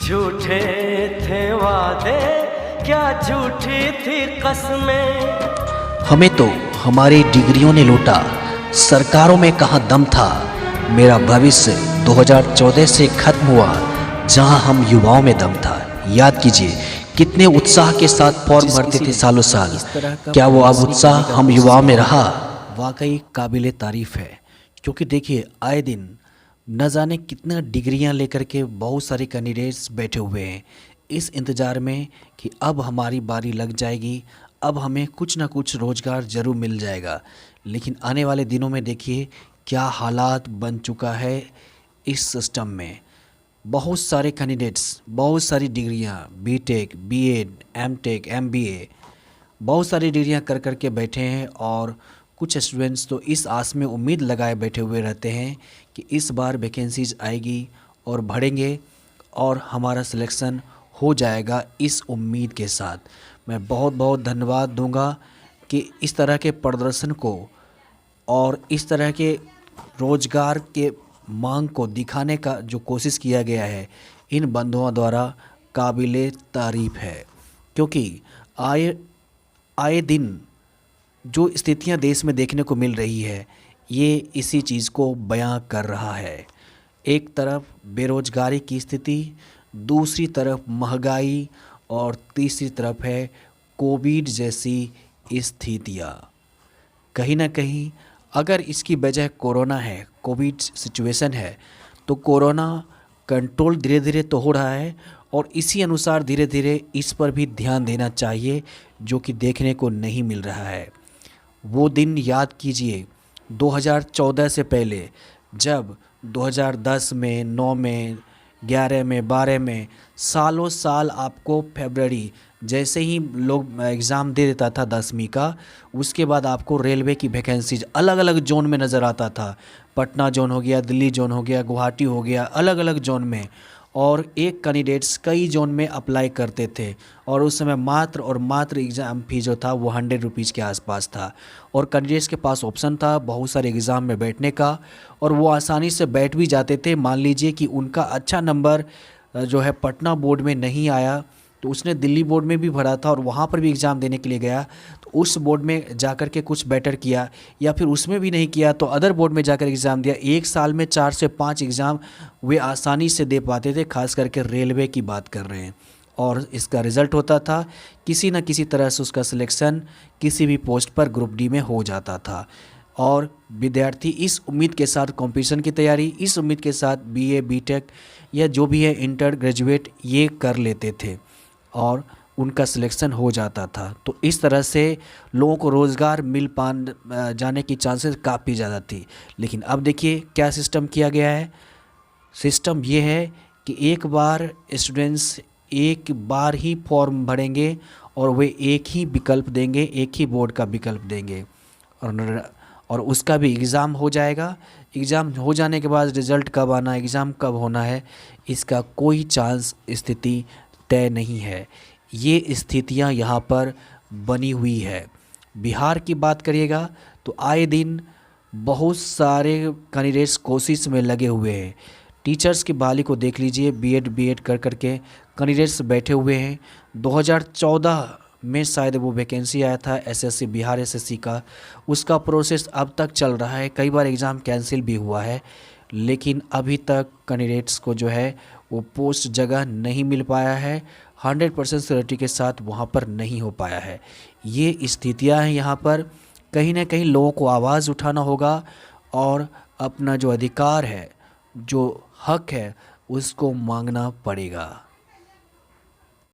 झूठे थे वादे, क्या झूठी थी कसमें। हमें तो हमारी डिग्रियों ने लूटा, सरकारों में कहाँ दम था। मेरा भविष्य 2014 से खत्म हुआ, जहां हम युवाओं में दम था। याद कीजिए कितने उत्साह के साथ फॉर्म भरते थे सालों साल। क्या वो अब उत्साह हम युवाओं में रहा? वाकई काबिले तारीफ है, क्योंकि देखिए आए दिन न जाने कितना डिग्रियां लेकर के बहुत सारे कैंडिडेट्स बैठे हुए हैं इस इंतज़ार में कि अब हमारी बारी लग जाएगी, अब हमें कुछ ना कुछ रोज़गार ज़रूर मिल जाएगा। लेकिन आने वाले दिनों में देखिए क्या हालात बन चुका है इस सिस्टम में। बहुत सारे कैंडिडेट्स, बहुत सारी डिग्रियां, बीटेक, बीएड, एमटेक, एमबीए, बहुत सारी डिग्रियां कर कर के बैठे हैं। और कुछ स्टूडेंट्स तो इस आस में उम्मीद लगाए बैठे हुए रहते हैं कि इस बार वैकेंसीज आएगी और बढ़ेंगे और हमारा सिलेक्शन हो जाएगा। इस उम्मीद के साथ मैं बहुत बहुत धन्यवाद दूंगा कि इस तरह के प्रदर्शन को और इस तरह के रोज़गार के मांग को दिखाने का जो कोशिश किया गया है इन बंधुओं द्वारा काबिले तारीफ़ है। क्योंकि आए आए दिन जो स्थितियां देश में देखने को मिल रही है ये इसी चीज़ को बयां कर रहा है। एक तरफ बेरोजगारी की स्थिति, दूसरी तरफ महंगाई और तीसरी तरफ है कोविड जैसी स्थितियां। कहीं ना कहीं अगर इसकी वजह कोरोना है, कोविड सिचुएशन है, तो कोरोना कंट्रोल धीरे धीरे तो हो रहा है और इसी अनुसार धीरे धीरे इस पर भी ध्यान देना चाहिए जो कि देखने को नहीं मिल रहा है। वो दिन याद कीजिए 2014 से पहले, जब 2010 में, 9 में, 11 में, 12 में सालों साल आपको फरवरी जैसे ही लोग एग्ज़ाम दे देता था 10वीं का, उसके बाद आपको रेलवे की वैकेंसीज अलग अलग जोन में नज़र आता था। पटना जोन हो गया, दिल्ली जोन हो गया, गुवाहाटी हो गया, अलग अलग जोन में। और एक कैंडिडेट्स कई जोन में अप्लाई करते थे और उस समय मात्र और मात्र एग्ज़ाम फी जो था वो 100 रुपीज़ के आसपास था। और कैंडिडेट्स के पास ऑप्शन था बहुत सारे एग्ज़ाम में बैठने का और वो आसानी से बैठ भी जाते थे। मान लीजिए कि उनका अच्छा नंबर जो है पटना बोर्ड में नहीं आया तो उसने दिल्ली बोर्ड में भी भरा था और वहाँ पर भी एग्ज़ाम देने के लिए गया, तो उस बोर्ड में जाकर के कुछ बेटर किया, या फिर उसमें भी नहीं किया तो अदर बोर्ड में जाकर एग्ज़ाम दिया। एक साल में 4 से 5 एग्ज़ाम वे आसानी से दे पाते थे, खास करके रेलवे की बात कर रहे हैं। और इसका रिज़ल्ट होता था किसी न किसी तरह से उसका सिलेक्शन किसी भी पोस्ट पर ग्रुप डी में हो जाता था। और विद्यार्थी इस उम्मीद के साथ कंपटीशन की तैयारी, इस उम्मीद के साथ बीए, बीटेक या जो भी है इंटर ग्रेजुएट ये कर लेते थे और उनका सिलेक्शन हो जाता था। तो इस तरह से लोगों को रोज़गार मिल जाने की चांसेस काफ़ी ज़्यादा थी। लेकिन अब देखिए क्या सिस्टम किया गया है। सिस्टम ये है कि एक बार स्टूडेंट्स एक बार ही फॉर्म भरेंगे और वे एक ही विकल्प देंगे, एक ही बोर्ड का विकल्प देंगे और उसका भी एग्ज़ाम हो जाएगा। एग्ज़ाम हो जाने के बाद रिज़ल्ट कब आना, एग्ज़ाम कब होना है, इसका कोई चांस स्थिति तय नहीं है। ये स्थितियां यहाँ पर बनी हुई है। बिहार की बात करिएगा तो आए दिन बहुत सारे कैंडिडेट्स कोशिश में लगे हुए हैं। टीचर्स की बहाली को देख लीजिए, बीएड कर करके कैंडिडेट्स बैठे हुए हैं। 2014 में शायद वो वैकेंसी आया था एसएससी, बिहार एसएससी का, उसका प्रोसेस अब तक चल रहा है। कई बार एग्ज़ाम कैंसिल भी हुआ है, लेकिन अभी तक कैंडिडेट्स को जो है वो पोस्ट जगह नहीं मिल पाया है। 100% सिक्योरिटी के साथ वहाँ पर नहीं हो पाया है। ये स्थितियाँ हैं यहाँ पर। कहीं ना कहीं लोगों को आवाज़ उठाना होगा और अपना जो अधिकार है, जो हक है, उसको मांगना पड़ेगा।